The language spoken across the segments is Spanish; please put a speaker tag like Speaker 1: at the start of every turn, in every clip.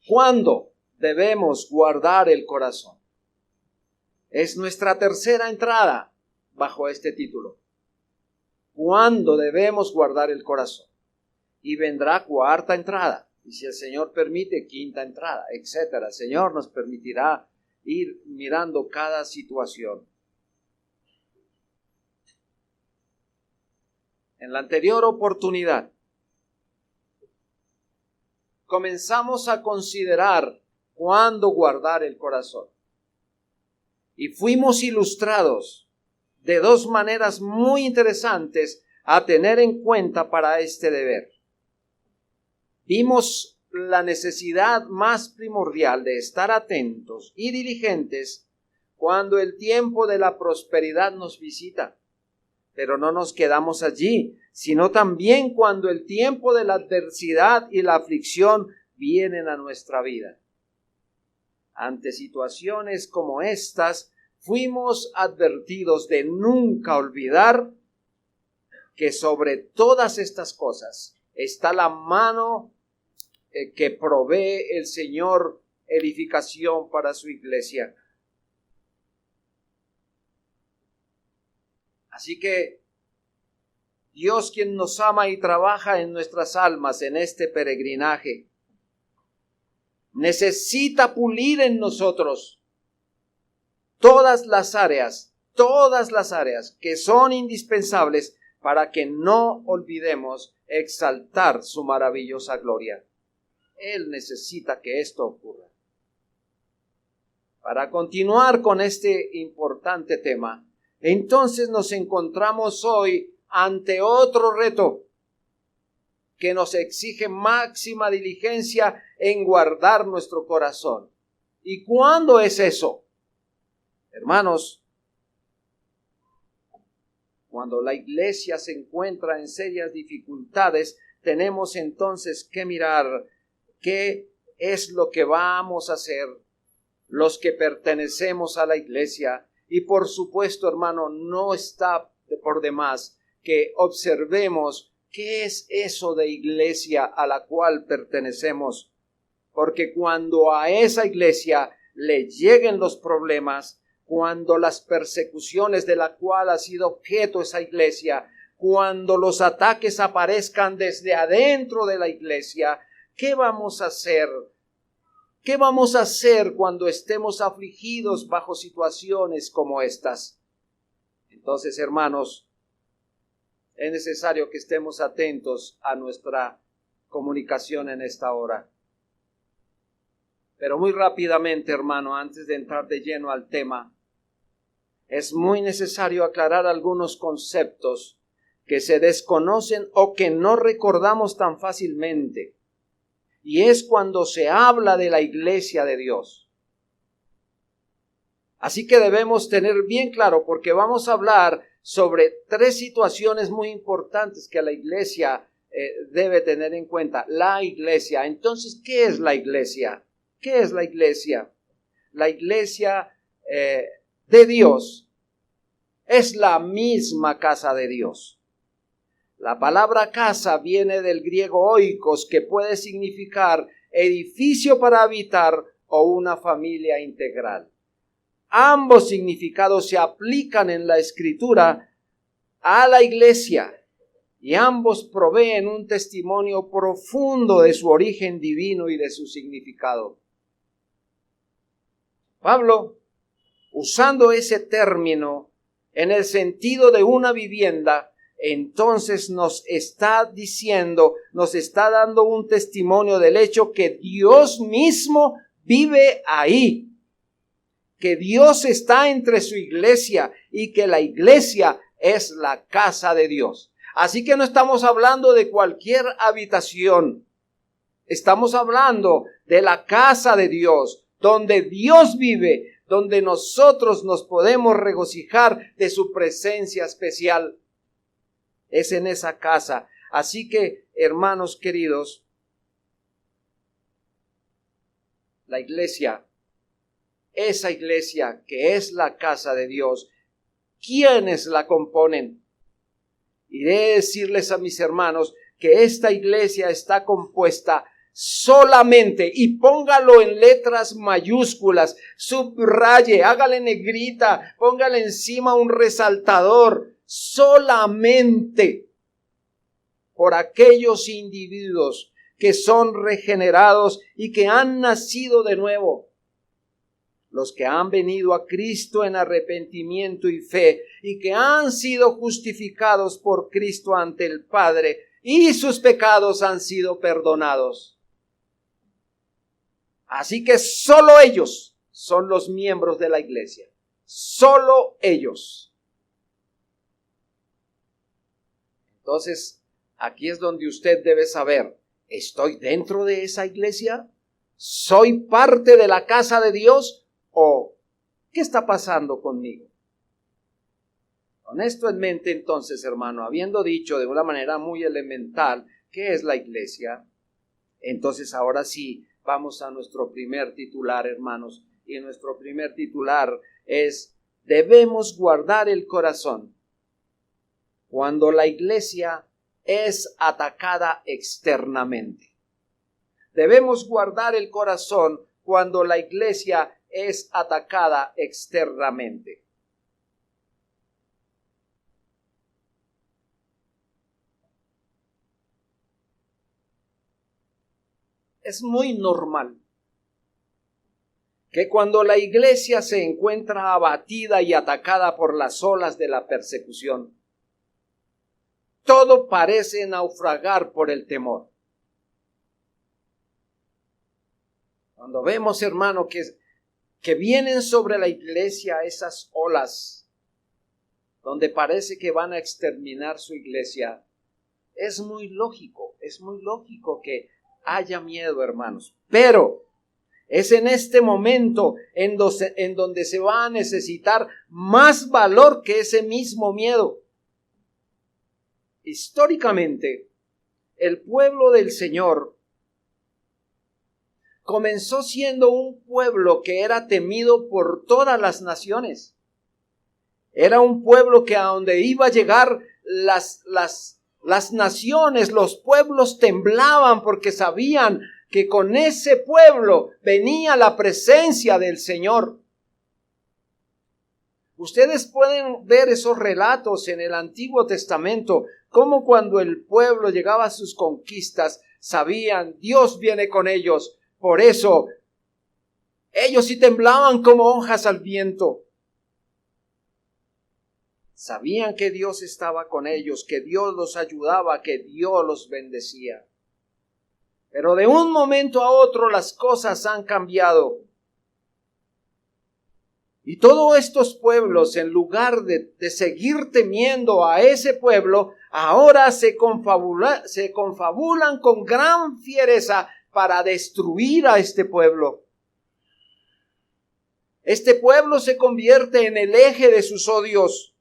Speaker 1: ¿Cuándo debemos guardar el corazón? Es nuestra tercera entrada bajo este título. ¿Cuándo debemos guardar el corazón? Y vendrá cuarta entrada. Y si el Señor permite, quinta entrada, etcétera. El Señor nos permitirá ir mirando cada situación. En la anterior oportunidad, comenzamos a considerar cuándo guardar el corazón. Y fuimos ilustrados de dos maneras muy interesantes a tener en cuenta para este deber. Vimos la necesidad más primordial de estar atentos y diligentes cuando el tiempo de la prosperidad nos visita. Pero no nos quedamos allí, sino también cuando el tiempo de la adversidad y la aflicción vienen a nuestra vida. Ante situaciones como estas, fuimos advertidos de nunca olvidar que sobre todas estas cosas está la mano que provee el Señor edificación para su iglesia. Así que Dios, quien nos ama y trabaja en nuestras almas en este peregrinaje, necesita pulir en nosotros todas las áreas que son indispensables para que no olvidemos exaltar su maravillosa gloria. Él necesita que esto ocurra. Para continuar con este importante tema, entonces nos encontramos hoy ante otro reto que nos exige máxima diligencia en guardar nuestro corazón. ¿Y cuándo es eso? Hermanos, cuando la iglesia se encuentra en serias dificultades, tenemos entonces que mirar qué es lo que vamos a hacer los que pertenecemos a la iglesia. Y por supuesto, hermano, no está por demás que observemos qué es eso de iglesia a la cual pertenecemos. Porque cuando a esa iglesia le lleguen los problemas, cuando las persecuciones de la cual ha sido objeto esa iglesia, cuando los ataques aparezcan desde adentro de la iglesia, ¿qué vamos a hacer? ¿Qué vamos a hacer cuando estemos afligidos bajo situaciones como estas? Entonces, hermanos, es necesario que estemos atentos a nuestra comunicación en esta hora. Pero muy rápidamente, hermano, antes de entrar de lleno al tema, es muy necesario aclarar algunos conceptos que se desconocen o que no recordamos tan fácilmente. Y es cuando se habla de la iglesia de Dios. Así que debemos tener bien claro, porque vamos a hablar sobre tres situaciones muy importantes que la iglesia debe tener en cuenta. La iglesia. Entonces, ¿qué es la iglesia? ¿Qué es la iglesia? La iglesia de Dios es la misma casa de Dios. La palabra casa viene del griego oikos, que puede significar edificio para habitar o una familia integral. Ambos significados se aplican en la Escritura a la iglesia y ambos proveen un testimonio profundo de su origen divino y de su significado. Pablo, usando ese término en el sentido de una vivienda, entonces nos está diciendo, nos está dando un testimonio del hecho que Dios mismo vive ahí, que Dios está entre su iglesia y que la iglesia es la casa de Dios. Así que no estamos hablando de cualquier habitación, estamos hablando de la casa de Dios, donde Dios vive, donde nosotros nos podemos regocijar de su presencia especial. Es en esa casa. Así que, hermanos queridos, la iglesia, esa iglesia que es la casa de Dios, ¿quiénes la componen? Iré a decirles a mis hermanos que esta iglesia está compuesta solamente, y póngalo en letras mayúsculas, subraye, hágale negrita, póngale encima un resaltador, solamente por aquellos individuos que son regenerados y que han nacido de nuevo, los que han venido a Cristo en arrepentimiento y fe y que han sido justificados por Cristo ante el Padre y sus pecados han sido perdonados. Así que solo ellos son los miembros de la iglesia, solo ellos. Entonces, aquí es donde usted debe saber, ¿estoy dentro de esa iglesia? ¿Soy parte de la casa de Dios? ¿O qué está pasando conmigo? Con esto en mente, entonces, hermano, habiendo dicho de una manera muy elemental qué es la iglesia, entonces ahora sí vamos a nuestro primer titular, hermanos, y nuestro primer titular es: debemos guardar el corazón cuando la iglesia es atacada externamente. Debemos guardar el corazón cuando la iglesia es atacada externamente. Es muy normal que cuando la iglesia se encuentra abatida y atacada por las olas de la persecución, todo parece naufragar por el temor. Cuando vemos, hermano, que vienen sobre la iglesia esas olas donde parece que van a exterminar su iglesia, es muy lógico que haya miedo, hermanos. Pero es en este momento en donde se va a necesitar más valor que ese mismo miedo. Históricamente, el pueblo del Señor comenzó siendo un pueblo que era temido por todas las naciones. Era un pueblo que a donde iba a llegar las naciones, los pueblos temblaban porque sabían que con ese pueblo venía la presencia del Señor. Ustedes pueden ver esos relatos en el Antiguo Testamento, como cuando el pueblo llegaba a sus conquistas, sabían, Dios viene con ellos. Por eso, ellos sí temblaban como hojas al viento. Sabían que Dios estaba con ellos, que Dios los ayudaba, que Dios los bendecía. Pero de un momento a otro las cosas han cambiado. Y todos estos pueblos, en lugar de seguir temiendo a ese pueblo, ahora se confabulan con gran fiereza para destruir a este pueblo. Este pueblo se convierte en el eje de sus odios,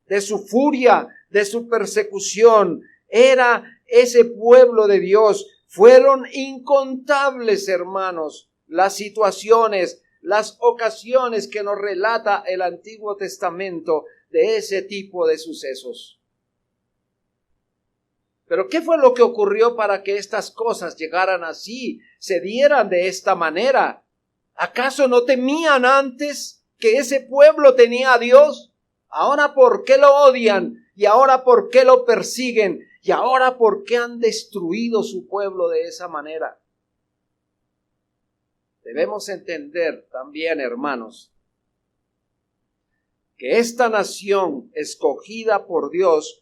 Speaker 1: de su furia, de su persecución. Era ese pueblo de Dios. Fueron incontables, hermanos, las situaciones, las ocasiones que nos relata el Antiguo Testamento de ese tipo de sucesos. Pero ¿qué fue lo que ocurrió para que estas cosas llegaran así, se dieran de esta manera? ¿Acaso no temían antes que ese pueblo tenía a Dios? ¿Ahora por qué lo odian? ¿Y ahora por qué lo persiguen? ¿Y ahora por qué han destruido su pueblo de esa manera? Debemos entender también, hermanos, que esta nación escogida por Dios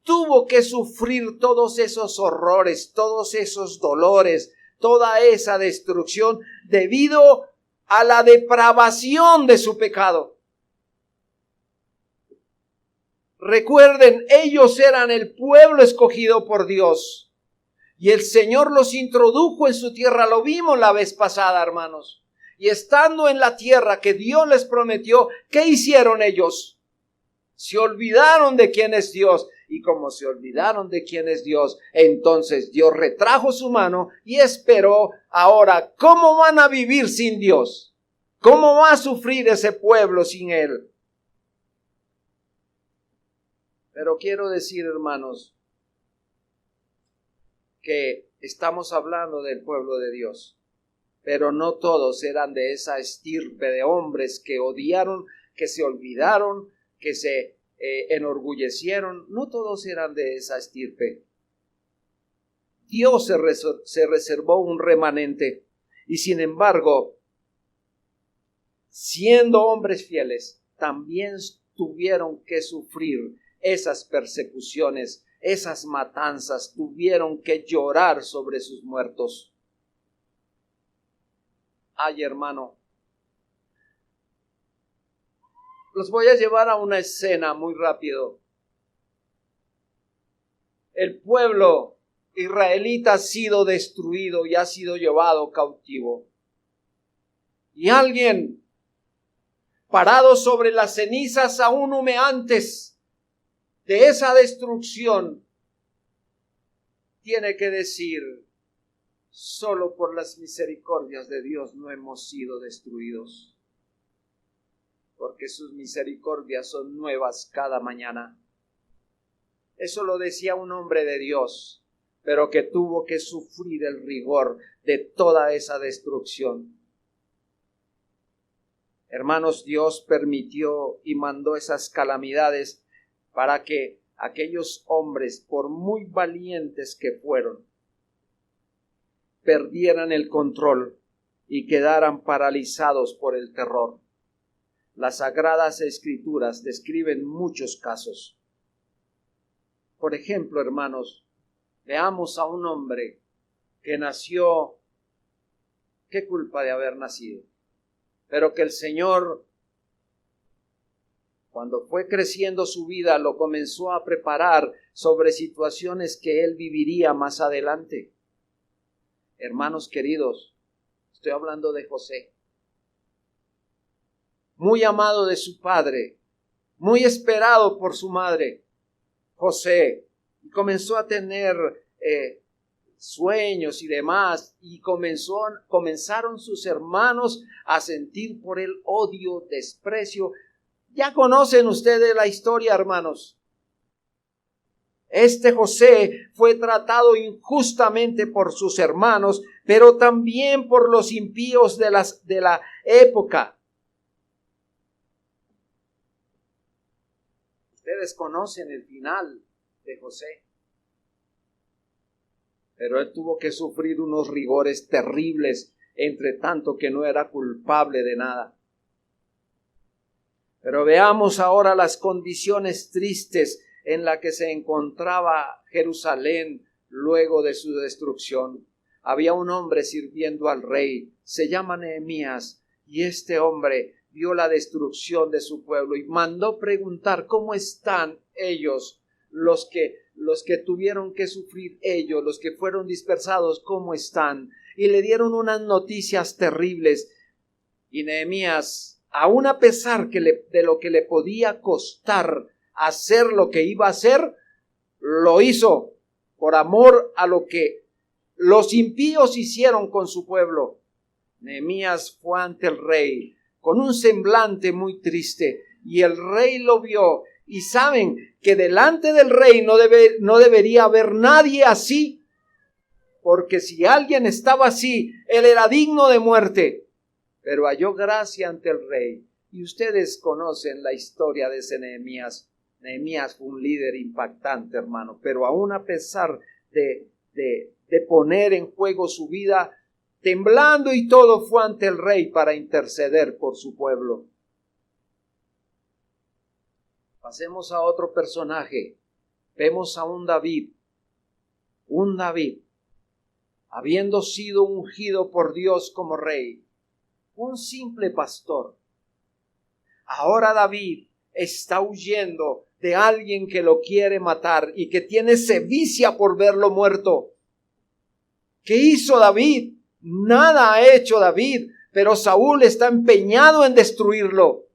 Speaker 1: tuvo que sufrir todos esos horrores, todos esos dolores, toda esa destrucción debido a la depravación de su pecado. Recuerden, ellos eran el pueblo escogido por Dios y el Señor los introdujo en su tierra. Lo vimos la vez pasada, hermanos. Y estando en la tierra que Dios les prometió, ¿qué hicieron ellos? Se olvidaron de quién es Dios. Y como se olvidaron de quién es Dios, entonces Dios retrajo su mano y esperó. Ahora, ¿cómo van a vivir sin Dios? ¿Cómo va a sufrir ese pueblo sin Él? Pero quiero decir, hermanos, que estamos hablando del pueblo de Dios. Pero no todos eran de esa estirpe de hombres que odiaron, que se olvidaron, que se enorgullecieron. No todos eran de esa estirpe. Dios se reservó un remanente, y sin embargo, siendo hombres fieles, también tuvieron que sufrir esas persecuciones, esas matanzas, tuvieron que llorar sobre sus muertos. Ay, hermano, los voy a llevar a una escena muy rápido. El pueblo israelita ha sido destruido y ha sido llevado cautivo. Y alguien parado sobre las cenizas aún humeantes de esa destrucción tiene que decir: solo por las misericordias de Dios no hemos sido destruidos, porque sus misericordias son nuevas cada mañana. Eso lo decía un hombre de Dios, pero que tuvo que sufrir el rigor de toda esa destrucción. Hermanos, Dios permitió y mandó esas calamidades para que aquellos hombres, por muy valientes que fueron, perdieran el control y quedaran paralizados por el terror. Las Sagradas Escrituras describen muchos casos. Por ejemplo, hermanos, veamos a un hombre que nació, ¿qué culpa de haber nacido? Pero que el Señor, cuando fue creciendo su vida, lo comenzó a preparar sobre situaciones que él viviría más adelante. Hermanos queridos, estoy hablando de José. Muy amado de su padre, muy esperado por su madre, José, comenzó a tener sueños y demás, y comenzaron sus hermanos a sentir por él odio, desprecio. Ya conocen ustedes la historia, hermanos. Este José fue tratado injustamente por sus hermanos, pero también por los impíos de la época. Ustedes conocen el final de José. Pero él tuvo que sufrir unos rigores terribles, entre tanto que no era culpable de nada. Pero veamos ahora las condiciones tristes en las que se encontraba Jerusalén luego de su destrucción. Había un hombre sirviendo al rey, se llama Nehemías, y este hombre vio la destrucción de su pueblo y mandó preguntar cómo están ellos, los que tuvieron que sufrir ellos, los que fueron dispersados, cómo están. Y le dieron unas noticias terribles. Y Nehemías, aun a pesar de lo que le podía costar hacer lo que iba a hacer, lo hizo por amor a lo que los impíos hicieron con su pueblo. Nehemías fue ante el rey con un semblante muy triste, y el rey lo vio. Y saben que delante del rey no debería haber nadie así, porque si alguien estaba así, él era digno de muerte. Pero halló gracia ante el rey. Y ustedes conocen la historia de ese Nehemías. Nehemías fue un líder impactante, hermano, pero aún a pesar de poner en juego su vida, temblando y todo, fue ante el rey para interceder por su pueblo. Pasemos a otro personaje. Vemos a un David, habiendo sido ungido por Dios como rey, un simple pastor. Ahora David está huyendo de alguien que lo quiere matar y que tiene sevicia por verlo muerto. ¿Qué hizo David? Nada ha hecho David, pero Saúl está empeñado en destruirlo.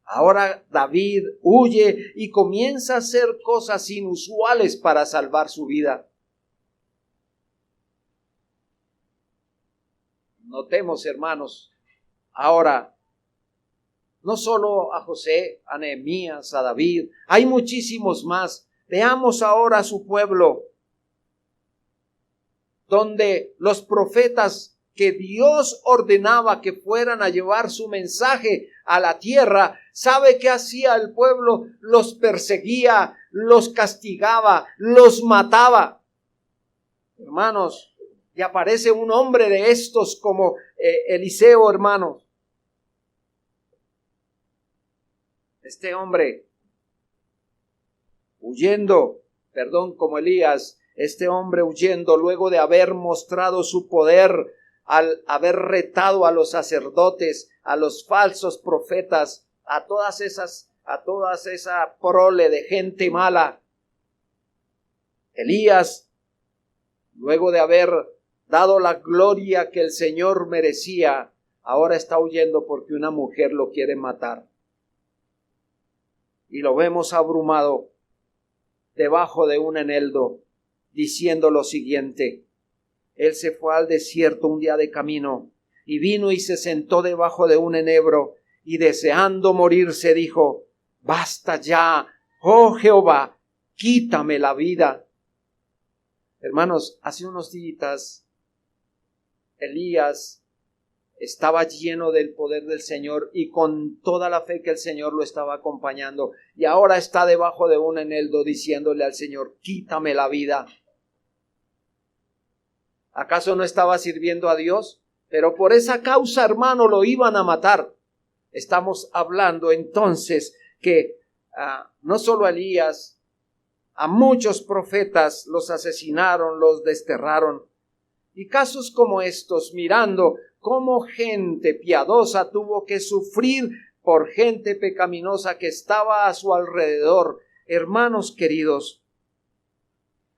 Speaker 1: Ahora David huye y comienza a hacer cosas inusuales para salvar su vida. Notemos, hermanos, ahora, no solo a José, a Nehemías, a David, hay muchísimos más. Veamos ahora a su pueblo. donde los profetas que Dios ordenaba que fueran a llevar su mensaje a la tierra, ¿sabe qué hacía el pueblo? Los perseguía, los castigaba, los mataba. Hermanos, y aparece un hombre de estos como Eliseo, hermanos. Este hombre, como Elías, este hombre huyendo luego de haber mostrado su poder, al haber retado a los sacerdotes, a los falsos profetas, a toda esa prole de gente mala. Elías, luego de haber dado la gloria que el Señor merecía, ahora está huyendo porque una mujer lo quiere matar. Y lo vemos abrumado debajo de un eneldo, diciendo lo siguiente: él se fue al desierto un día de camino, y vino y se sentó debajo de un enebro, y deseando morirse dijo: basta ya, oh Jehová, quítame la vida. Hermanos, hace unos días Elías estaba lleno del poder del Señor y con toda la fe que el Señor lo estaba acompañando, y ahora está debajo de un eneldo diciéndole al Señor: quítame la vida. ¿Acaso no estaba sirviendo a Dios? Pero por esa causa, hermano, lo iban a matar. Estamos hablando entonces que no solo a Elías, a muchos profetas los asesinaron, los desterraron. Y casos como estos, mirando cómo gente piadosa tuvo que sufrir por gente pecaminosa que estaba a su alrededor. Hermanos queridos,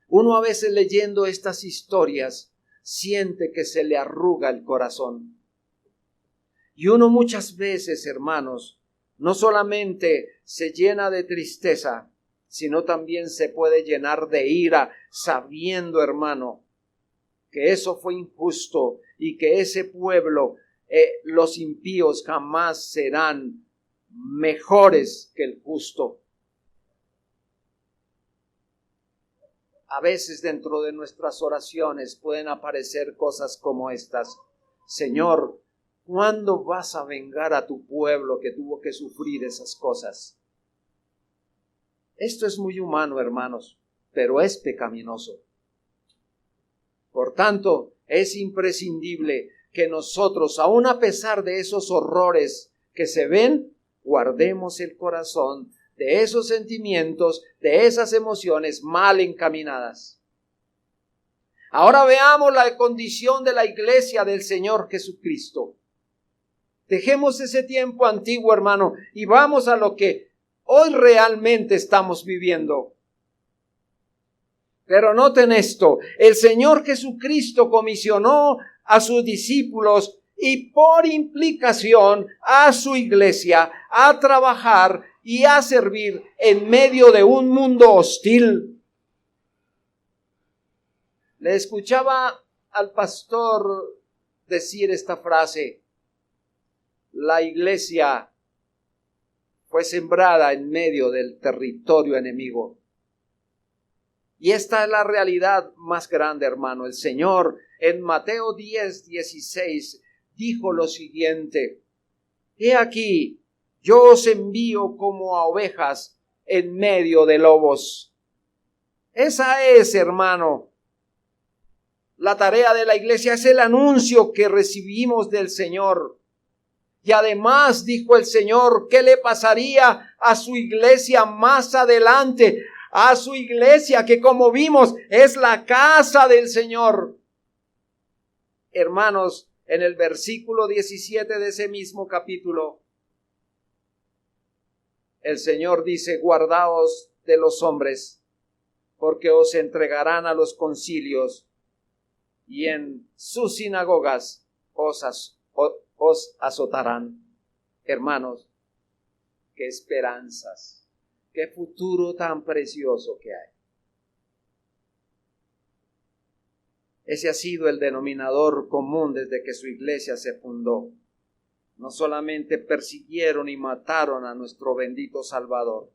Speaker 1: uno a veces leyendo estas historias siente que se le arruga el corazón. Y uno muchas veces, hermanos, no solamente se llena de tristeza, sino también se puede llenar de ira, sabiendo, hermano, que eso fue injusto y que ese pueblo, los impíos, jamás serán mejores que el justo. A veces dentro de nuestras oraciones pueden aparecer cosas como estas: Señor, ¿cuándo vas a vengar a tu pueblo que tuvo que sufrir esas cosas? Esto es muy humano, hermanos, pero es pecaminoso. Por tanto, es imprescindible que nosotros, aun a pesar de esos horrores que se ven, guardemos el corazón de esos sentimientos, de esas emociones mal encaminadas. Ahora veamos la condición de la iglesia del Señor Jesucristo. Dejemos ese tiempo antiguo, hermano, y vamos a lo que hoy realmente estamos viviendo. Pero noten esto: el Señor Jesucristo comisionó a sus discípulos y por implicación a su iglesia a trabajar y a servir en medio de un mundo hostil. Le escuchaba al pastor decir esta frase: la iglesia fue sembrada en medio del territorio enemigo. Y esta es la realidad más grande, hermano. El Señor en Mateo 10:16 dijo lo siguiente: he aquí, yo os envío como a ovejas en medio de lobos. Esa es, hermano, la tarea de la iglesia, es el anuncio que recibimos del Señor. Y además dijo el Señor, ¿qué le pasaría a su iglesia más adelante? A su iglesia que, como vimos, es la casa del Señor. Hermanos, en el versículo 17 de ese mismo capítulo, el Señor dice: guardaos de los hombres, porque os entregarán a los concilios, y en sus sinagogas os azotarán. Hermanos, qué esperanzas, qué futuro tan precioso que hay. Ese ha sido el denominador común desde que su iglesia se fundó. No solamente persiguieron y mataron a nuestro bendito Salvador,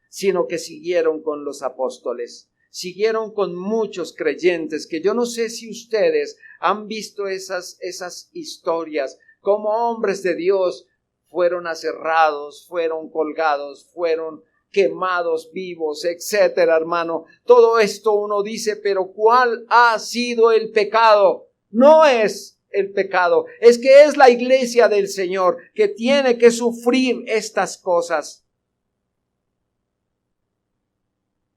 Speaker 1: sino que siguieron con los apóstoles, siguieron con muchos creyentes, que yo no sé si ustedes han visto esas historias, como hombres de Dios fueron aserrados, fueron colgados, fueron quemados vivos, etcétera, hermano. Todo esto uno dice, pero ¿cuál ha sido el pecado? No es el pecado, es que es la iglesia del Señor que tiene que sufrir estas cosas.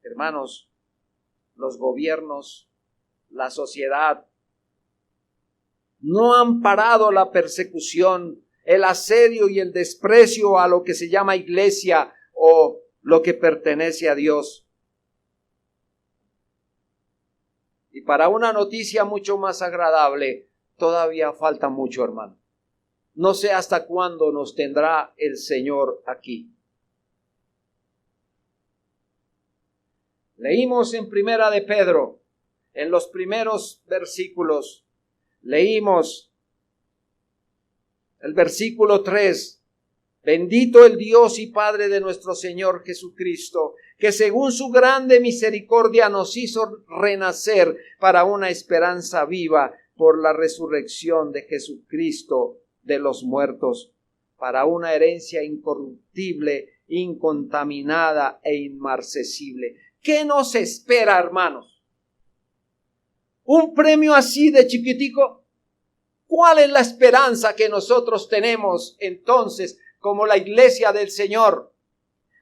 Speaker 1: Hermanos, los gobiernos, la sociedad, no han parado la persecución, el asedio y el desprecio a lo que se llama iglesia o lo que pertenece a Dios. Y para una noticia mucho más agradable, todavía falta mucho, hermano. No sé hasta cuándo nos tendrá el Señor aquí. Leímos en Primera de Pedro, en los primeros versículos, leímos el versículo 3. Bendito el Dios y Padre de nuestro Señor Jesucristo, que según su grande misericordia nos hizo renacer para una esperanza viva por la resurrección de Jesucristo de los muertos, para una herencia incorruptible, incontaminada e inmarcesible. ¿Qué nos espera, hermanos? ¿Un premio así de chiquitico? ¿Cuál es la esperanza que nosotros tenemos entonces como la iglesia del Señor?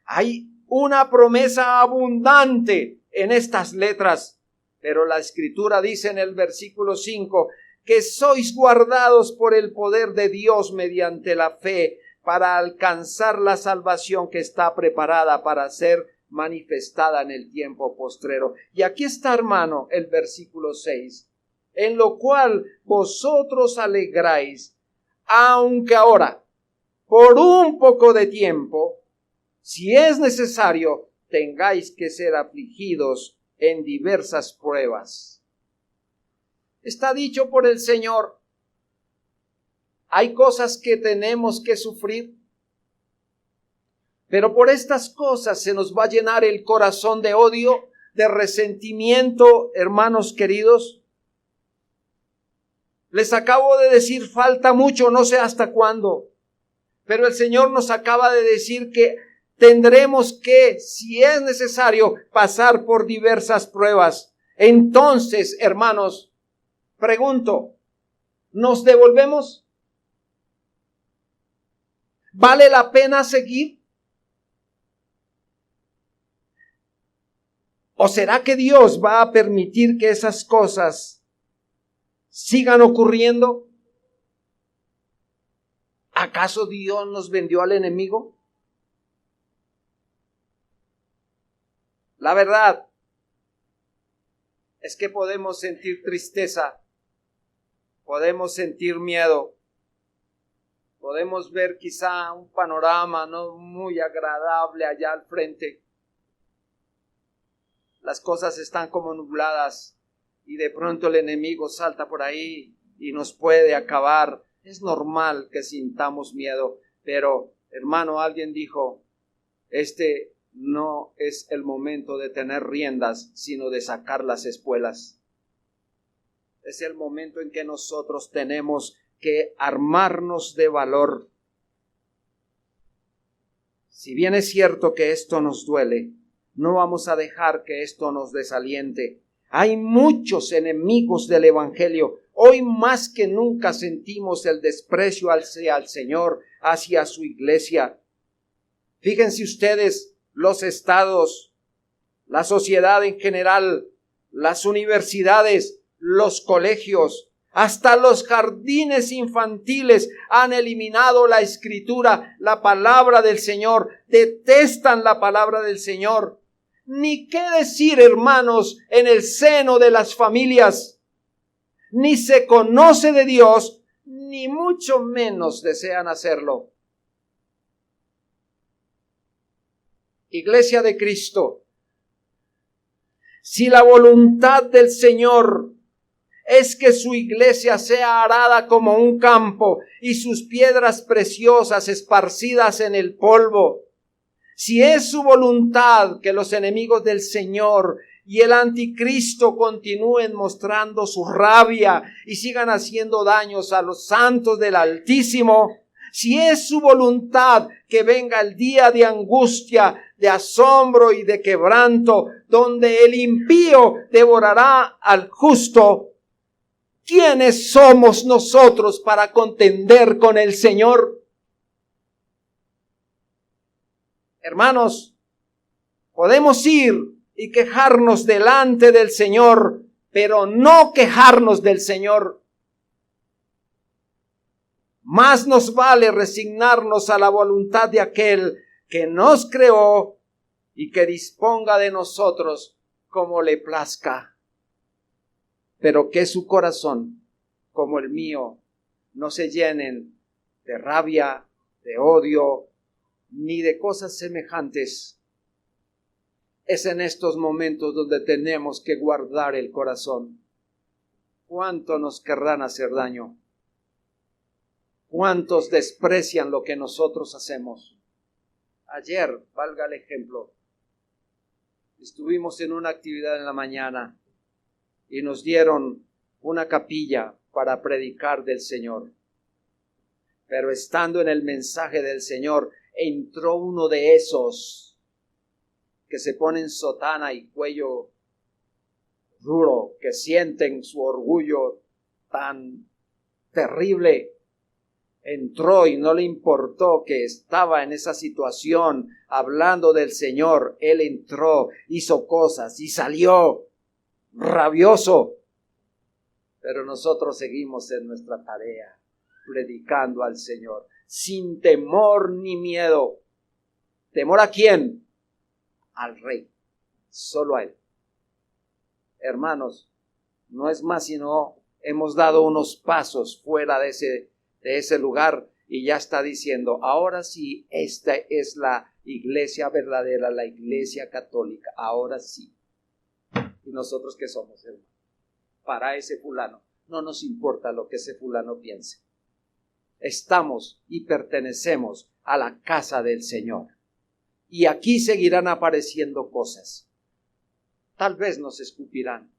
Speaker 1: Hay una promesa abundante en estas letras, pero la Escritura dice en el versículo 5 que sois guardados por el poder de Dios mediante la fe para alcanzar la salvación que está preparada para ser manifestada en el tiempo postrero. Y aquí está, hermano, el versículo 6, en lo cual vosotros alegráis, aunque ahora, por un poco de tiempo, si es necesario, tengáis que ser afligidos en diversas pruebas. Está dicho por el Señor, hay cosas que tenemos que sufrir, pero por estas cosas se nos va a llenar el corazón de odio, de resentimiento, hermanos queridos. Les acabo de decir, falta mucho, no sé hasta cuándo. Pero el Señor nos acaba de decir que tendremos que, si es necesario, pasar por diversas pruebas. Entonces, hermanos, pregunto, ¿nos devolvemos? ¿Vale la pena seguir? ¿O será que Dios va a permitir que esas cosas sigan ocurriendo? ¿Acaso Dios nos vendió al enemigo? La verdad es que podemos sentir tristeza, podemos sentir miedo, podemos ver quizá un panorama no muy agradable allá al frente. Las cosas están como nubladas y de pronto el enemigo salta por ahí y nos puede acabar. Es normal que sintamos miedo, pero hermano, alguien dijo, este no es el momento de tener riendas, sino de sacar las espuelas. Es el momento en que nosotros tenemos que armarnos de valor. Si bien es cierto que esto nos duele, no vamos a dejar que esto nos desaliente. Hay muchos enemigos del Evangelio. Hoy más que nunca sentimos el desprecio hacia el Señor, hacia su iglesia. Fíjense ustedes, los estados, la sociedad en general, las universidades, los colegios, hasta los jardines infantiles han eliminado la Escritura, la palabra del Señor, detestan la palabra del Señor. Ni qué decir, hermanos, en el seno de las familias. Ni se conoce de Dios, ni mucho menos desean hacerlo. Iglesia de Cristo, si la voluntad del Señor es que su iglesia sea arada como un campo y sus piedras preciosas esparcidas en el polvo, si es su voluntad que los enemigos del Señor y el anticristo continúen mostrando su rabia y sigan haciendo daños a los santos del Altísimo, si es su voluntad que venga el día de angustia, de asombro y de quebranto, donde el impío devorará al justo, ¿quiénes somos nosotros para contender con el Señor? Hermanos, podemos ir y quejarnos delante del Señor, pero no quejarnos del Señor. Más nos vale resignarnos a la voluntad de aquel que nos creó y que disponga de nosotros como le plazca. Pero que su corazón, como el mío, no se llenen de rabia, de odio, ni de cosas semejantes. Es en estos momentos donde tenemos que guardar el corazón. ¿Cuánto nos querrán hacer daño? ¿Cuántos desprecian lo que nosotros hacemos? Ayer, valga el ejemplo, estuvimos en una actividad en la mañana y nos dieron una capilla para predicar del Señor. Pero estando en el mensaje del Señor, entró uno de esos que se ponen sotana y cuello duro, que sienten su orgullo tan terrible. Entró y no le importó que estaba en esa situación hablando del Señor. Él entró, hizo cosas y salió rabioso. Pero nosotros seguimos en nuestra tarea, predicando al Señor, sin temor ni miedo. ¿Temor a quién? Al Rey, solo a Él. Hermanos, no es más sino hemos dado unos pasos fuera de ese lugar y ya está diciendo, ahora sí, esta es la iglesia verdadera, la iglesia católica, ahora sí. ¿Y nosotros qué somos, hermano? Para ese fulano, no nos importa lo que ese fulano piense. Estamos y pertenecemos a la casa del Señor. Y aquí seguirán apareciendo cosas. Tal vez nos escupirán,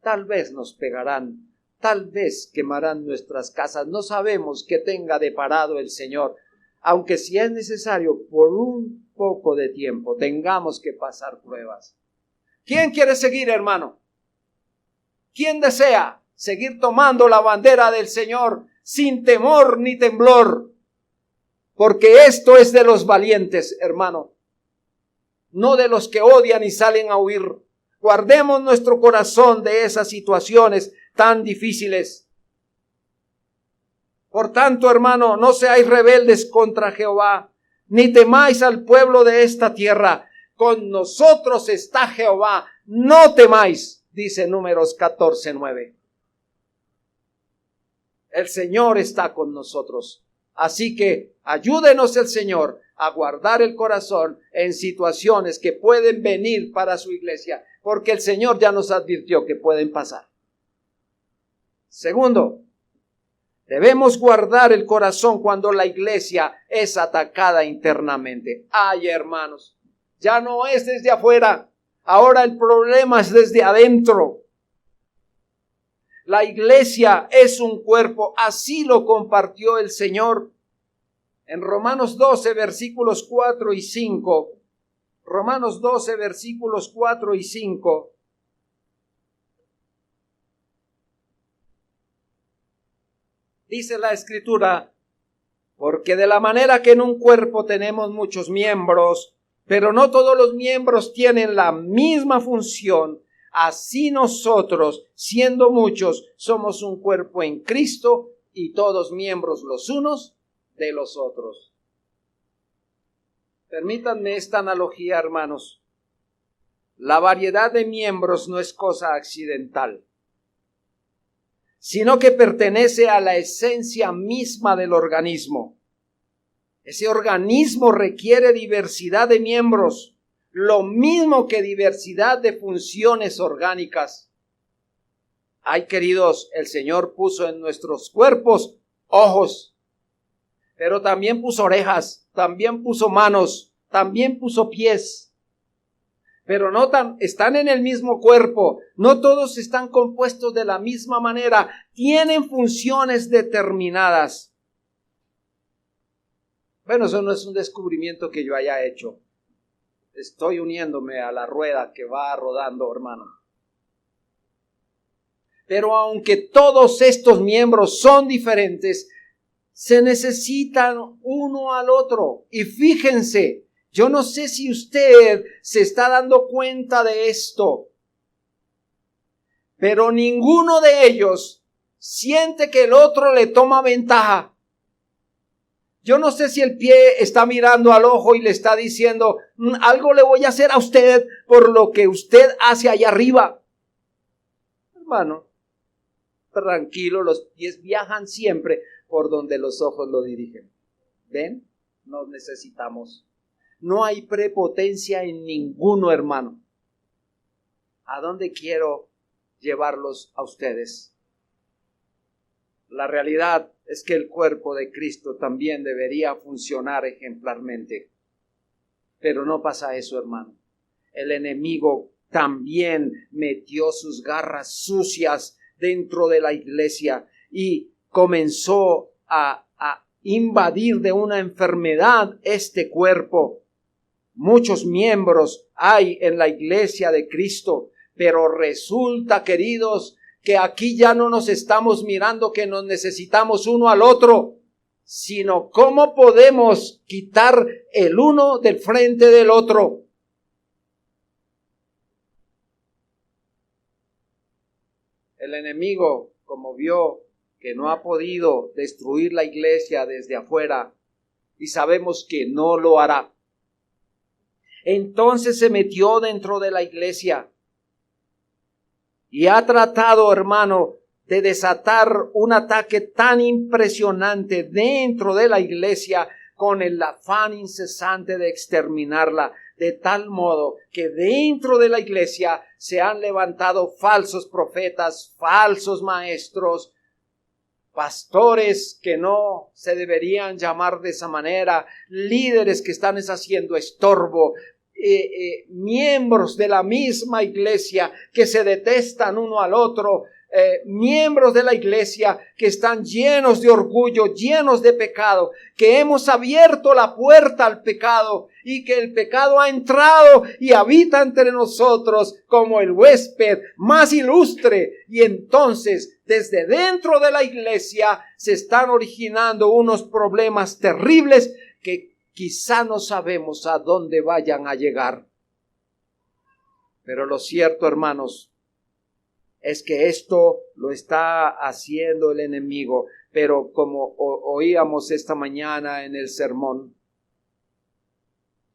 Speaker 1: tal vez nos pegarán, tal vez quemarán nuestras casas. No sabemos qué tenga deparado el Señor, aunque si es necesario por un poco de tiempo tengamos que pasar pruebas. ¿Quién quiere seguir, hermano? ¿Quién desea seguir tomando la bandera del Señor sin temor ni temblor? Porque esto es de los valientes, hermano, no de los que odian y salen a huir. Guardemos nuestro corazón de esas situaciones tan difíciles. Por tanto, hermano, no seáis rebeldes contra Jehová, ni temáis al pueblo de esta tierra. Con nosotros está Jehová, no temáis, dice Números 14:9. El Señor está con nosotros. Así que ayúdenos el Señor a guardar el corazón en situaciones que pueden venir para su iglesia, porque el Señor ya nos advirtió que pueden pasar. Segundo, debemos guardar el corazón cuando la iglesia es atacada internamente. Ay, hermanos, ya no es desde afuera, ahora el problema es desde adentro. La iglesia es un cuerpo, así lo compartió el Señor. En Romanos 12, versículos 4 y 5, Romanos 12, versículos 4 y 5, dice la Escritura, porque de la manera que en un cuerpo tenemos muchos miembros, pero no todos los miembros tienen la misma función, así nosotros, siendo muchos, somos un cuerpo en Cristo y todos miembros los unos de los otros. Permítanme esta analogía, hermanos. La variedad de miembros no es cosa accidental, sino que pertenece a la esencia misma del organismo. Ese organismo requiere diversidad de miembros, lo mismo que diversidad de funciones orgánicas. Ay, queridos, el Señor puso en nuestros cuerpos ojos, pero también puso orejas, también puso manos, también puso pies. pero están en el mismo cuerpo, no todos están compuestos de la misma manera, tienen funciones determinadas. Bueno, eso no es un descubrimiento que yo haya hecho. Estoy uniéndome a la rueda que va rodando, hermano. Pero aunque todos estos miembros son diferentes, se necesitan uno al otro. Y fíjense, yo no sé si usted se está dando cuenta de esto, pero ninguno de ellos siente que el otro le toma ventaja. Yo no sé si el pie está mirando al ojo y le está diciendo, algo le voy a hacer a usted por lo que usted hace allá arriba. Hermano, tranquilo, los pies viajan siempre por donde los ojos lo dirigen. ¿Ven? Nos necesitamos. No hay prepotencia en ninguno, hermano. ¿A dónde quiero llevarlos a ustedes? La realidad es que el cuerpo de Cristo también debería funcionar ejemplarmente. Pero no pasa eso, hermano. El enemigo también metió sus garras sucias dentro de la iglesia y comenzó a invadir de una enfermedad este cuerpo. Muchos miembros hay en la iglesia de Cristo, pero resulta, queridos, que aquí ya no nos estamos mirando que nos necesitamos uno al otro, sino cómo podemos quitar el uno del frente del otro. El enemigo, como vio que no ha podido destruir la iglesia desde afuera, y sabemos que no lo hará, entonces se metió dentro de la iglesia y ha tratado, hermano, de desatar un ataque tan impresionante dentro de la iglesia con el afán incesante de exterminarla, de tal modo que dentro de la iglesia se han levantado falsos profetas, falsos maestros, pastores que no se deberían llamar de esa manera, líderes que están haciendo estorbo, miembros de la misma iglesia que se detestan uno al otro, miembros de la iglesia que están llenos de orgullo, llenos de pecado, que hemos abierto la puerta al pecado y que el pecado ha entrado y habita entre nosotros como el huésped más ilustre. Y entonces desde dentro de la iglesia se están originando unos problemas terribles que quizá no sabemos a dónde vayan a llegar. Pero lo cierto, hermanos, es que esto lo está haciendo el enemigo. Pero como oíamos esta mañana en el sermón,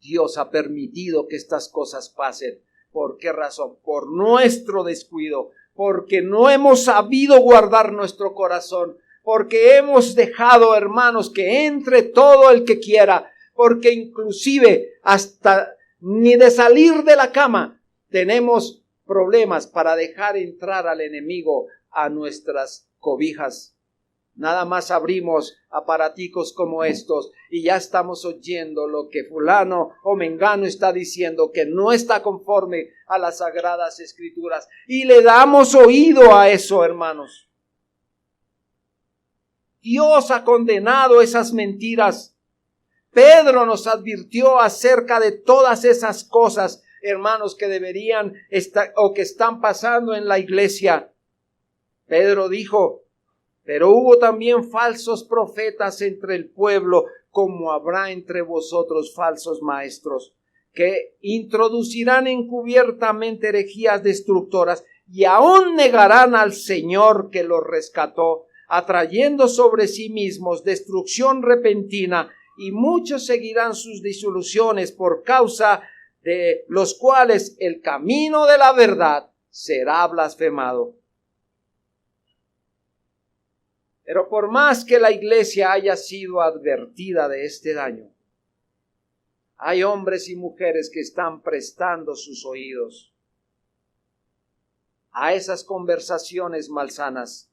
Speaker 1: Dios ha permitido que estas cosas pasen. ¿Por qué razón? Por nuestro descuido, porque no hemos sabido guardar nuestro corazón, porque hemos dejado, hermanos, que entre todo el que quiera, porque inclusive hasta ni de salir de la cama tenemos problemas para dejar entrar al enemigo a nuestras cobijas. Nada más abrimos aparaticos como estos y ya estamos oyendo lo que fulano o mengano está diciendo que no está conforme a las sagradas escrituras y le damos oído a eso, hermanos. Dios ha condenado esas mentiras. Pedro nos advirtió acerca de todas esas cosas, hermanos, que deberían estar o que están pasando en la iglesia. Pedro dijo, pero hubo también falsos profetas entre el pueblo, como habrá entre vosotros falsos maestros, que introducirán encubiertamente herejías destructoras y aún negarán al Señor que los rescató, atrayendo sobre sí mismos destrucción repentina, y muchos seguirán sus disoluciones, por causa de los cuales el camino de la verdad será blasfemado. Pero por más que la iglesia haya sido advertida de este daño, hay hombres y mujeres que están prestando sus oídos a esas conversaciones malsanas.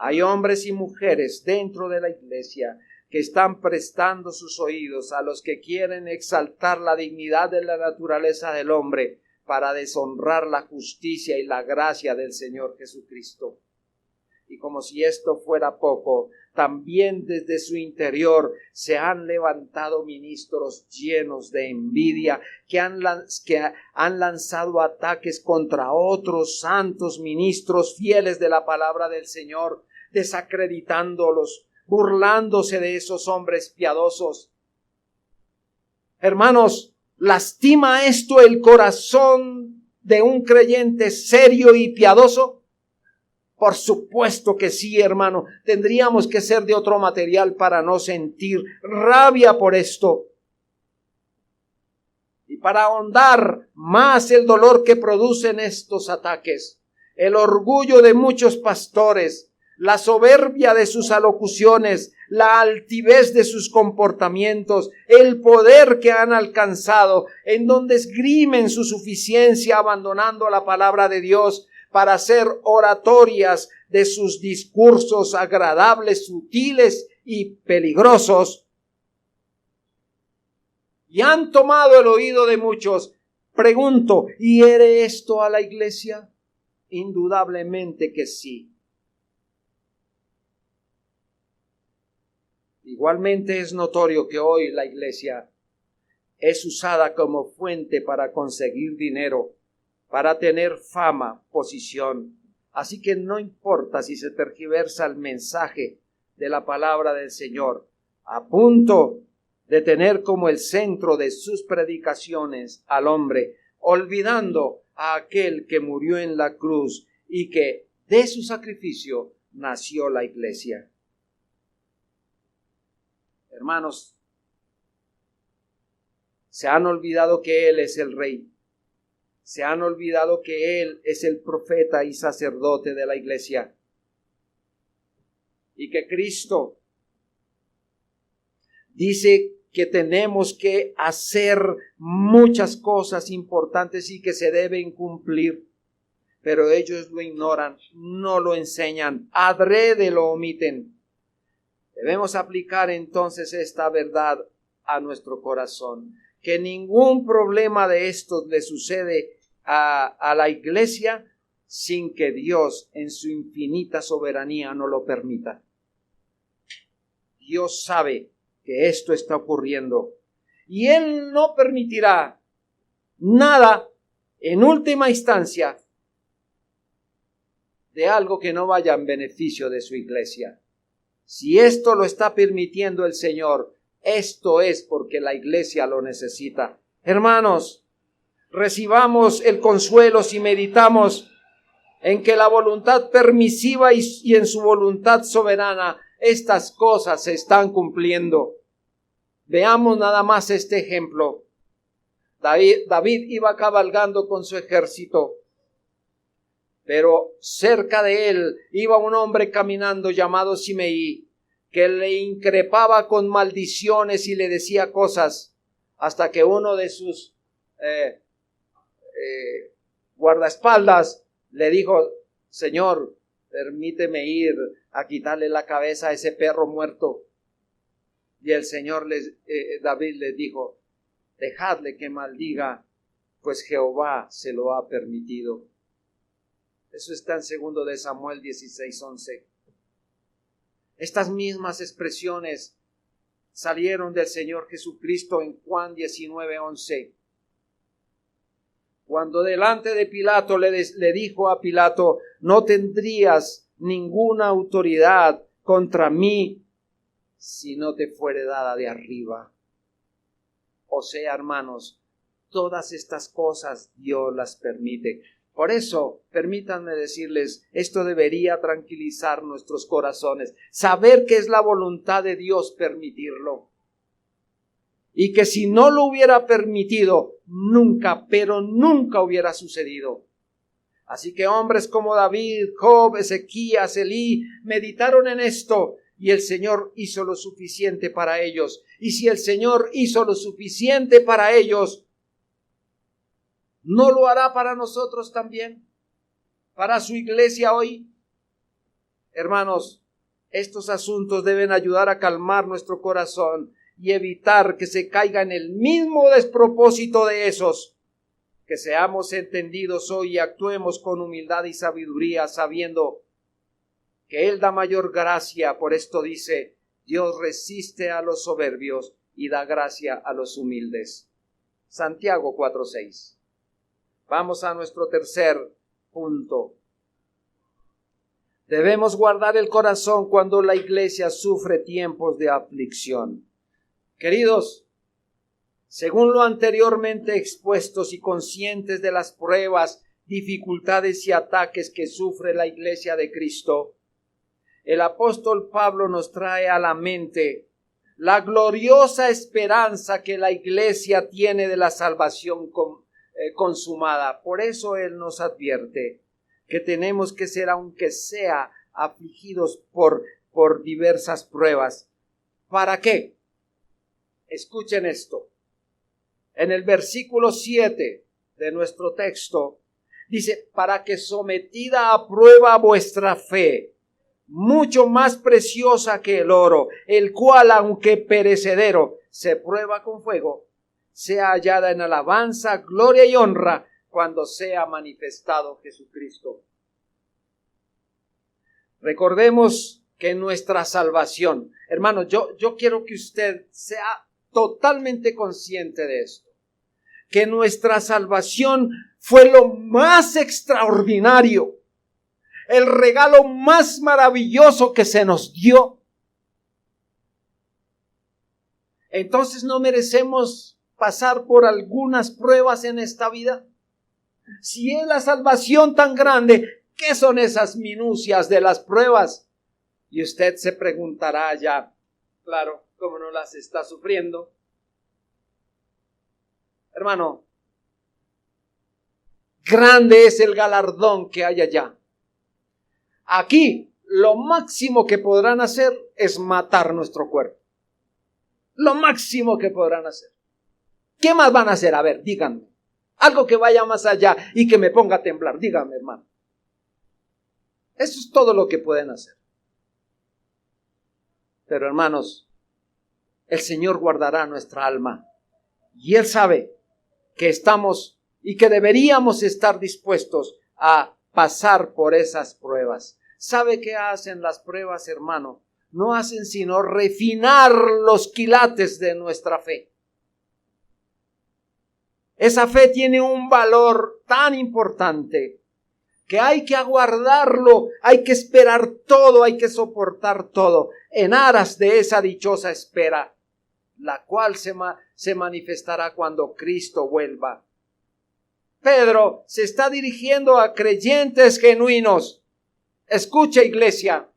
Speaker 1: Hay hombres y mujeres dentro de la iglesia que están prestando sus oídos a los que quieren exaltar la dignidad de la naturaleza del hombre para deshonrar la justicia y la gracia del Señor Jesucristo. Y como si esto fuera poco, también desde su interior se han levantado ministros llenos de envidia que han lanzado ataques contra otros santos ministros fieles de la palabra del Señor, desacreditándolos, burlándose de esos hombres piadosos. Hermanos, ¿lastima esto el corazón de un creyente serio y piadoso? Por supuesto que sí, hermano. Tendríamos que ser de otro material para no sentir rabia por esto. Y para ahondar más el dolor que producen estos ataques, el orgullo de muchos pastores, la soberbia de sus alocuciones, la altivez de sus comportamientos, el poder que han alcanzado, en donde esgrimen su suficiencia abandonando la palabra de Dios para hacer oratorias de sus discursos agradables, sutiles y peligrosos, y han tomado el oído de muchos. Pregunto, ¿hiere esto a la iglesia? Indudablemente que sí. Igualmente es notorio que hoy la iglesia es usada como fuente para conseguir dinero, para tener fama, posición. Así que no importa si se tergiversa el mensaje de la palabra del Señor, a punto de tener como el centro de sus predicaciones al hombre, olvidando a aquel que murió en la cruz y que de su sacrificio nació la iglesia. Hermanos, se han olvidado que Él es el Rey. Se han olvidado que Él es el profeta y sacerdote de la iglesia. Y que Cristo dice que tenemos que hacer muchas cosas importantes y que se deben cumplir. Pero ellos lo ignoran, no lo enseñan, adrede lo omiten. Debemos aplicar entonces esta verdad a nuestro corazón. Que ningún problema de estos le sucede a la iglesia sin que Dios en su infinita soberanía no lo permita. Dios sabe que esto está ocurriendo y Él no permitirá nada en última instancia de algo que no vaya en beneficio de su iglesia. Si esto lo está permitiendo el Señor, esto es porque la iglesia lo necesita. Hermanos, recibamos el consuelo si meditamos en que la voluntad permisiva y en su voluntad soberana estas cosas se están cumpliendo. Veamos nada más este ejemplo. David iba cabalgando con su ejército, pero cerca de él iba un hombre caminando llamado Simeí, que le increpaba con maldiciones y le decía cosas, hasta que uno de sus guardaespaldas le dijo: Señor, permíteme ir a quitarle la cabeza a ese perro muerto. Y el Señor David les dijo: dejadle que maldiga, pues Jehová se lo ha permitido. Eso está en 2 de Samuel 16:11. Estas mismas expresiones salieron del Señor Jesucristo en Juan 19:11. Cuando delante de Pilato le dijo a Pilato: no tendrías ninguna autoridad contra mí si no te fuere dada de arriba. O sea, hermanos, todas estas cosas Dios las permite. Por eso, permítanme decirles, esto debería tranquilizar nuestros corazones. Saber que es la voluntad de Dios permitirlo. Y que si no lo hubiera permitido, nunca, pero nunca hubiera sucedido. Así que hombres como David, Job, Ezequías, Elí, meditaron en esto y el Señor hizo lo suficiente para ellos. Y si el Señor hizo lo suficiente para ellos, ¿no lo hará para nosotros también? ¿Para su iglesia hoy? Hermanos, estos asuntos deben ayudar a calmar nuestro corazón y evitar que se caiga en el mismo despropósito de esos que seamos entendidos hoy y actuemos con humildad y sabiduría, sabiendo que Él da mayor gracia. Por esto dice: Dios resiste a los soberbios y da gracia a los humildes. Santiago 4:6. Vamos a nuestro tercer punto. Debemos guardar el corazón cuando la iglesia sufre tiempos de aflicción. Queridos, según lo anteriormente expuestos y conscientes de las pruebas, dificultades y ataques que sufre la iglesia de Cristo, el apóstol Pablo nos trae a la mente la gloriosa esperanza que la iglesia tiene de la salvación consumada. Por eso él nos advierte que tenemos que ser, aunque sea, afligidos por diversas pruebas. ¿Para qué? Escuchen esto. En el versículo 7 de nuestro texto dice: para que sometida a prueba vuestra fe, mucho más preciosa que el oro, el cual, aunque perecedero, se prueba con fuego, sea hallada en alabanza, gloria y honra cuando sea manifestado Jesucristo. Recordemos que nuestra salvación, hermano, yo quiero que usted sea totalmente consciente de esto, que nuestra salvación fue lo más extraordinario, el regalo más maravilloso que se nos dio. Entonces, ¿no merecemos pasar por algunas pruebas en esta vida? Si es la salvación tan grande, ¿qué son esas minucias de las pruebas? Y usted se preguntará ya, claro, ¿cómo no las está sufriendo? Hermano, grande es el galardón que hay allá. Aquí, lo máximo que podrán hacer es matar nuestro cuerpo. Lo máximo que podrán hacer. ¿Qué más van a hacer? A ver, díganme. Algo que vaya más allá y que me ponga a temblar. Díganme, hermano. Eso es todo lo que pueden hacer. Pero, hermanos, el Señor guardará nuestra alma. Y Él sabe que estamos y que deberíamos estar dispuestos a pasar por esas pruebas. ¿Sabe qué hacen las pruebas, hermano? No hacen sino refinar los quilates de nuestra fe. Esa fe tiene un valor tan importante que hay que aguardarlo, hay que esperar todo, hay que soportar todo en aras de esa dichosa espera, la cual se manifestará cuando Cristo vuelva. Pedro se está dirigiendo a creyentes genuinos. Escucha, iglesia,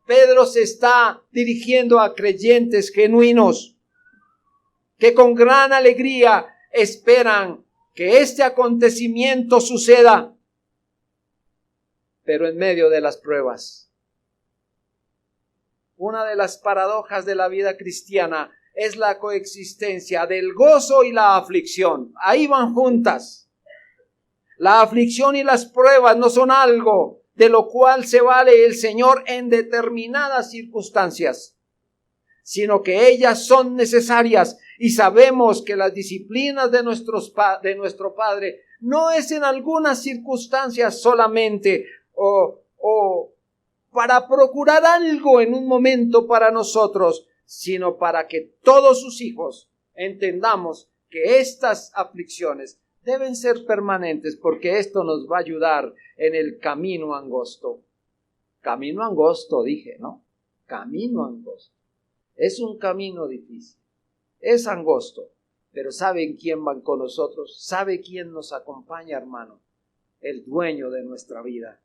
Speaker 1: Pedro se está dirigiendo a creyentes genuinos que con gran alegría esperan que este acontecimiento suceda, pero en medio de las pruebas. Una de las paradojas de la vida cristiana es la coexistencia del gozo y la aflicción. Ahí van juntas. La aflicción y las pruebas no son algo de lo cual se vale el Señor en determinadas circunstancias, sino que ellas son necesarias, y sabemos que las disciplinas de nuestro Padre no es en algunas circunstancias solamente o para procurar algo en un momento para nosotros, sino para que todos sus hijos entendamos que estas aflicciones deben ser permanentes, porque esto nos va a ayudar en el camino angosto. Camino angosto, dije, ¿no? Camino angosto. Es un camino difícil. Es angosto. Pero ¿saben quién va con nosotros? ¿Sabe quién nos acompaña, hermano? El dueño de nuestra vida.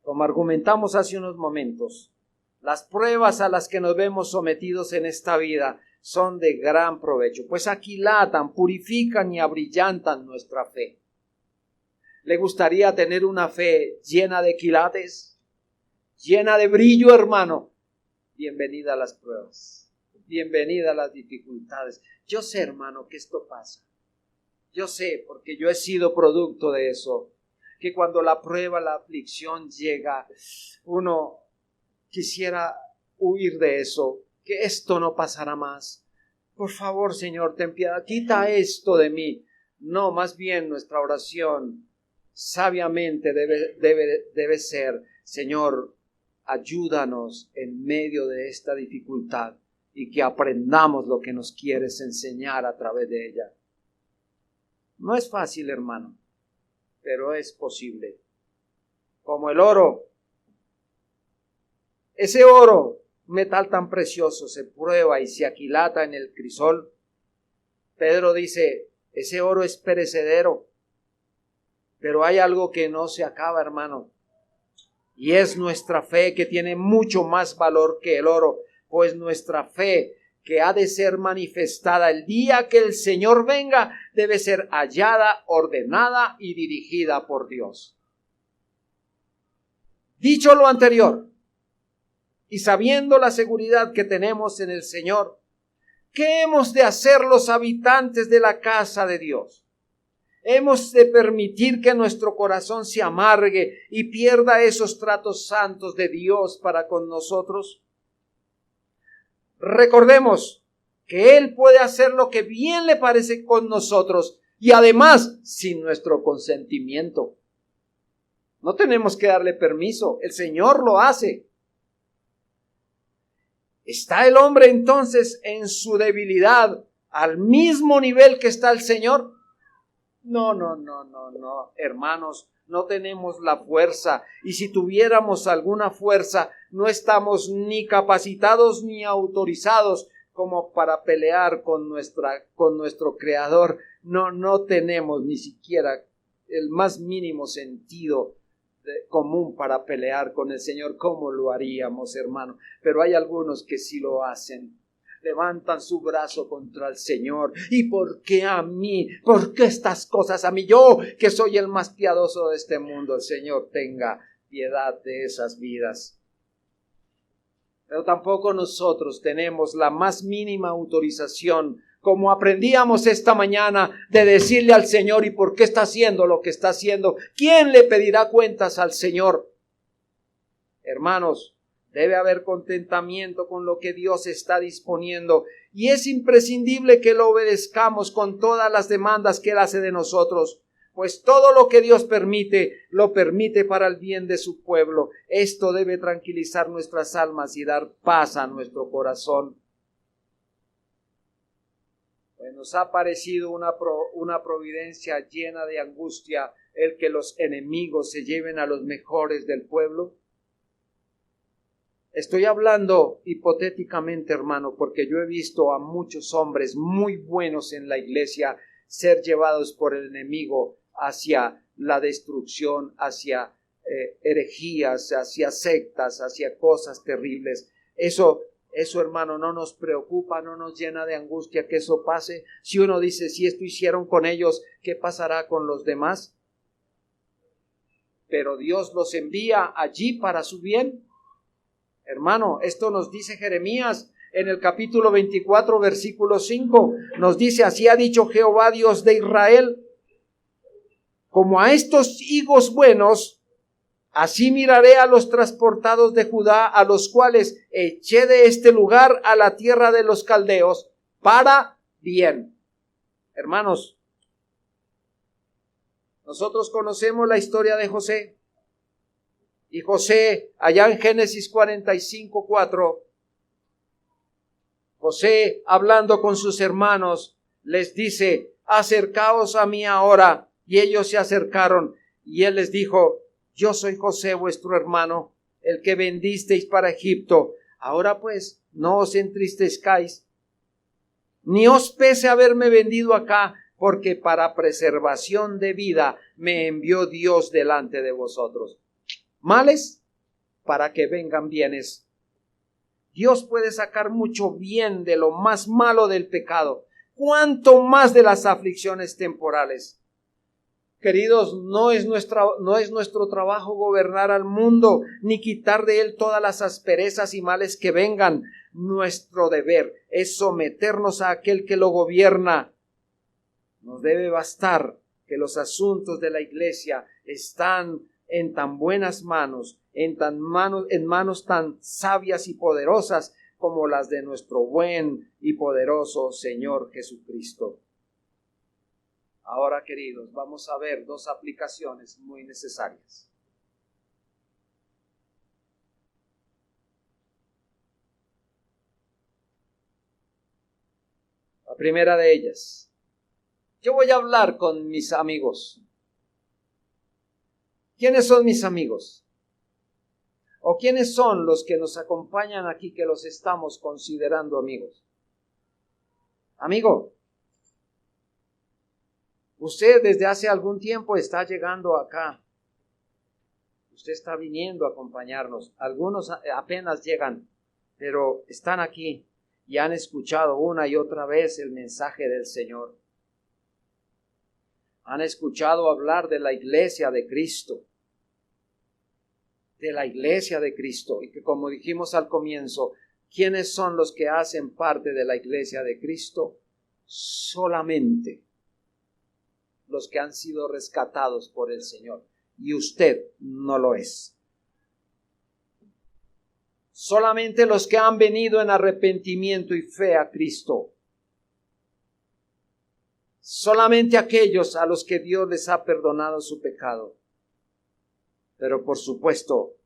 Speaker 1: Como argumentamos hace unos momentos, las pruebas a las que nos vemos sometidos en esta vida son de gran provecho, pues aquilatan, purifican y abrillantan nuestra fe. ¿Le gustaría tener una fe llena de quilates? Llena de brillo, hermano. Bienvenida a las pruebas. Bienvenida a las dificultades. Yo sé, hermano, que esto pasa. Yo sé, porque yo he sido producto de eso, que cuando la prueba, la aflicción llega, uno quisiera huir de eso, que esto no pasará más. por favor, Señor, ten piedad, quita esto de mí. No, más bien nuestra oración sabiamente debe ser, Señor, ayúdanos en medio de esta dificultad y que aprendamos lo que nos quieres enseñar a través de ella. No es fácil, hermano, pero es posible. Como el oro. Ese oro, metal tan precioso, se prueba y se aquilata en el crisol. Pedro dice, ese oro es perecedero, pero hay algo que no se acaba, hermano, y es nuestra fe, que tiene mucho más valor que el oro, pues nuestra fe, que ha de ser manifestada el día que el Señor venga, debe ser hallada, ordenada y dirigida por Dios. Dicho lo anterior, y sabiendo la seguridad que tenemos en el Señor, ¿qué hemos de hacer los habitantes de la casa de Dios? ¿Hemos de permitir que nuestro corazón se amargue y pierda esos tratos santos de Dios para con nosotros? Recordemos que Él puede hacer lo que bien le parece con nosotros y además sin nuestro consentimiento. No tenemos que darle permiso, el Señor lo hace. ¿Está el hombre entonces en su debilidad al mismo nivel que está el Señor? No, hermanos, no tenemos la fuerza, y si tuviéramos alguna fuerza, no estamos ni capacitados ni autorizados como para pelear con nuestro Creador. No tenemos ni siquiera el más mínimo sentido común para pelear con el Señor. ¿Cómo lo haríamos, hermano? Pero hay algunos que sí lo hacen. Levantan su brazo contra el Señor. ¿Y por qué a mí? ¿Por qué estas cosas a mí? Yo, que soy el más piadoso de este mundo. El Señor tenga piedad de esas vidas. Pero tampoco nosotros tenemos la más mínima autorización, como aprendíamos esta mañana, de decirle al Señor, ¿y por qué está haciendo lo que está haciendo? ¿Quién le pedirá cuentas al Señor? Hermanos, debe haber contentamiento con lo que Dios está disponiendo, y es imprescindible que lo obedezcamos con todas las demandas que Él hace de nosotros, pues todo lo que Dios permite, lo permite para el bien de su pueblo. Esto debe tranquilizar nuestras almas y dar paz a nuestro corazón. Pues nos ha parecido una providencia llena de angustia el que los enemigos se lleven a los mejores del pueblo. Estoy hablando hipotéticamente, hermano, porque yo he visto a muchos hombres muy buenos en la iglesia ser llevados por el enemigo hacia la destrucción, hacia herejías, hacia sectas, hacia cosas terribles. Eso, hermano, no nos preocupa, no nos llena de angustia que eso pase. Si uno dice, si esto hicieron con ellos, ¿qué pasará con los demás? Pero Dios los envía allí para su bien. Hermano, esto nos dice Jeremías en el capítulo 24, versículo 5. Nos dice, así ha dicho Jehová, Dios de Israel, como a estos higos buenos, así miraré a los transportados de Judá, a los cuales eché de este lugar a la tierra de los caldeos, para bien. Hermanos, nosotros conocemos la historia de José. Y José, allá en Génesis 45, 4, José, hablando con sus hermanos, les dice, acercaos a mí ahora. Y ellos se acercaron, y él les dijo, yo soy José, vuestro hermano, el que vendisteis para Egipto. Ahora pues, no os entristezcáis, ni os pese haberme vendido acá, porque para preservación de vida me envió Dios delante de vosotros. Males para que vengan bienes. Dios puede sacar mucho bien de lo más malo del pecado, cuanto más de las aflicciones temporales. Queridos, no es nuestro trabajo gobernar al mundo, ni quitar de él todas las asperezas y males que vengan. Nuestro deber es someternos a aquel que lo gobierna. Nos debe bastar que los asuntos de la iglesia están en tan buenas manos, en manos tan sabias y poderosas, como las de nuestro buen y poderoso Señor Jesucristo. Ahora, queridos, vamos a ver dos aplicaciones muy necesarias. La primera de ellas, yo voy a hablar con mis amigos. ¿Quiénes son mis amigos? ¿O quiénes son los que nos acompañan aquí que los estamos considerando amigos? Amigo, usted desde hace algún tiempo está llegando acá. Usted está viniendo a acompañarnos. Algunos apenas llegan, pero están aquí y han escuchado una y otra vez el mensaje del Señor. Han escuchado hablar de la iglesia de Cristo. De la iglesia de Cristo. Y que, como dijimos al comienzo, ¿quiénes son los que hacen parte de la iglesia de Cristo? Solamente los que han sido rescatados por el Señor. Y usted no lo es. Solamente los que han venido en arrepentimiento y fe a Cristo. Solamente aquellos a los que Dios les ha perdonado su pecado. Pero por supuesto,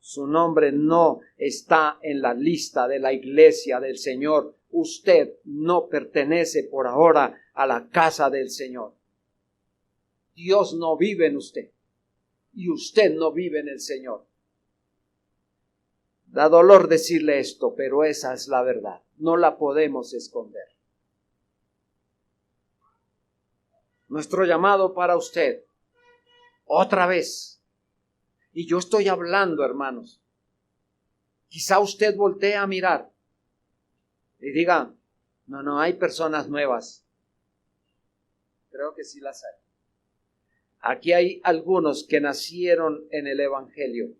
Speaker 1: su nombre no está en la lista de la iglesia del Señor. Usted no pertenece por ahora a la casa del Señor. Dios no vive en usted. Y usted no vive en el Señor. Da dolor decirle esto, pero esa es la verdad. No la podemos esconder. Nuestro llamado para usted, otra vez, y yo estoy hablando, hermanos, quizá usted voltee a mirar y diga, no hay personas nuevas. Creo que sí las hay. Aquí hay algunos que nacieron en el Evangelio,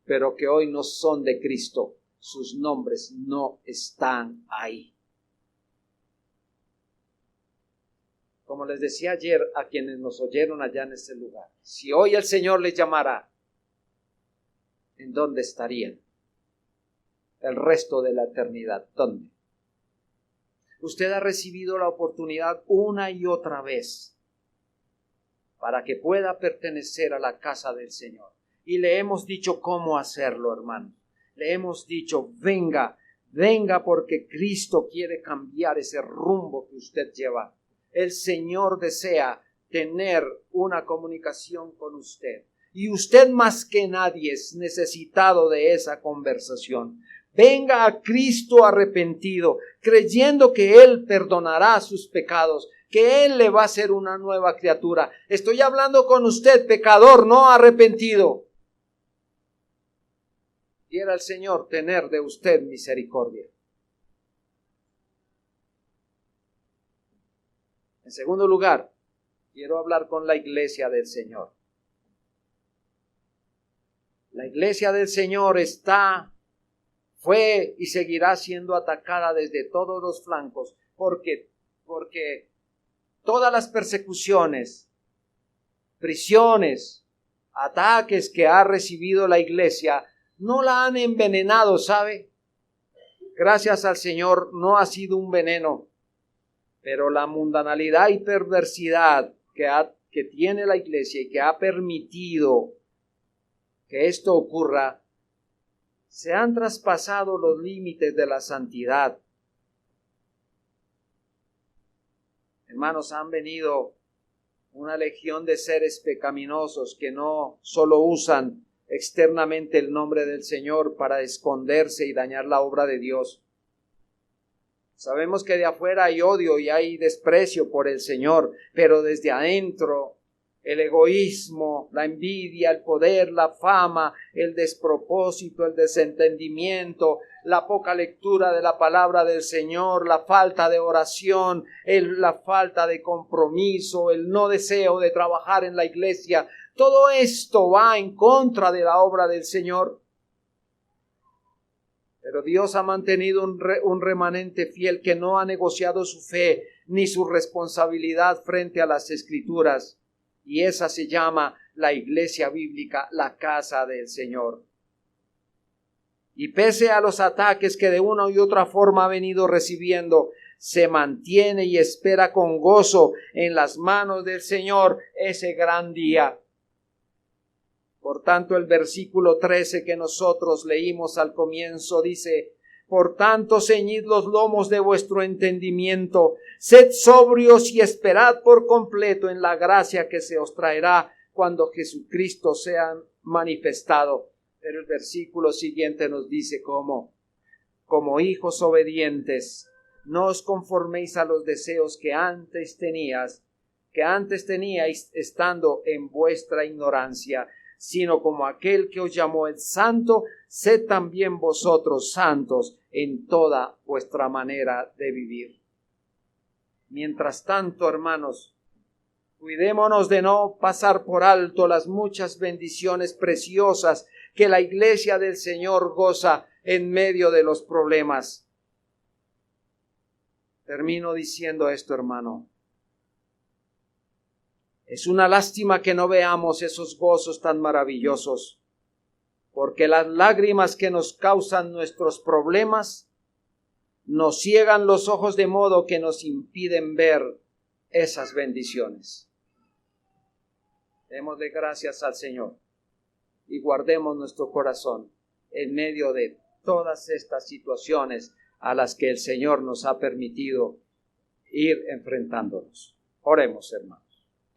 Speaker 1: pero que hoy no son de Cristo. Sus nombres no están ahí. Como les decía ayer a quienes nos oyeron allá en ese lugar, si hoy el Señor les llamara, ¿en dónde estarían? El resto de la eternidad, ¿dónde? Usted ha recibido la oportunidad una y otra vez para que pueda pertenecer a la casa del Señor. Y le hemos dicho cómo hacerlo, hermano. Le hemos dicho, venga porque Cristo quiere cambiar ese rumbo que usted lleva. El Señor desea tener una comunicación con usted. Y usted más que nadie es necesitado de esa conversación. Venga a Cristo arrepentido, creyendo que Él perdonará sus pecados, que Él le va a hacer una nueva criatura. Estoy hablando con usted, pecador, no arrepentido. Quiera el Señor tener de usted misericordia. En segundo lugar, quiero hablar con la iglesia del Señor. La iglesia del Señor fue y seguirá siendo atacada desde todos los flancos, porque todas las persecuciones, prisiones, ataques que ha recibido la iglesia, no la han envenenado, ¿sabe? Gracias al Señor no ha sido un veneno, pero la mundanalidad y perversidad que tiene la iglesia y que ha permitido que esto ocurra, se han traspasado los límites de la santidad. Hermanos, han venido una legión de seres pecaminosos que no solo usan externamente el nombre del Señor para esconderse y dañar la obra de Dios. Sabemos que de afuera hay odio y hay desprecio por el Señor, pero desde adentro el egoísmo, la envidia, el poder, la fama, el despropósito, el desentendimiento, la poca lectura de la palabra del Señor, la falta de oración, la falta de compromiso, el no deseo de trabajar en la iglesia, todo esto va en contra de la obra del Señor. Pero Dios ha mantenido un remanente fiel que no ha negociado su fe ni su responsabilidad frente a las Escrituras. Y esa se llama la iglesia bíblica, la casa del Señor. y pese a los ataques que de una y otra forma ha venido recibiendo, se mantiene y espera con gozo en las manos del Señor ese gran día. Por tanto, el versículo 13 que nosotros leímos al comienzo dice: por tanto, ceñid los lomos de vuestro entendimiento, sed sobrios y esperad por completo en la gracia que se os traerá cuando Jesucristo sea manifestado. Pero el versículo siguiente nos dice como hijos obedientes, no os conforméis a los deseos que antes teníais estando en vuestra ignorancia, sino como aquel que os llamó es santo, sed también vosotros santos en toda vuestra manera de vivir. Mientras tanto, hermanos, cuidémonos de no pasar por alto las muchas bendiciones preciosas que la iglesia del Señor goza en medio de los problemas. Termino diciendo esto, hermano. Es una lástima que no veamos esos gozos tan maravillosos, porque las lágrimas que nos causan nuestros problemas nos ciegan los ojos de modo que nos impiden ver esas bendiciones. Démosle gracias al Señor y guardemos nuestro corazón en medio de todas estas situaciones a las que el Señor nos ha permitido ir enfrentándonos. Oremos, hermanos.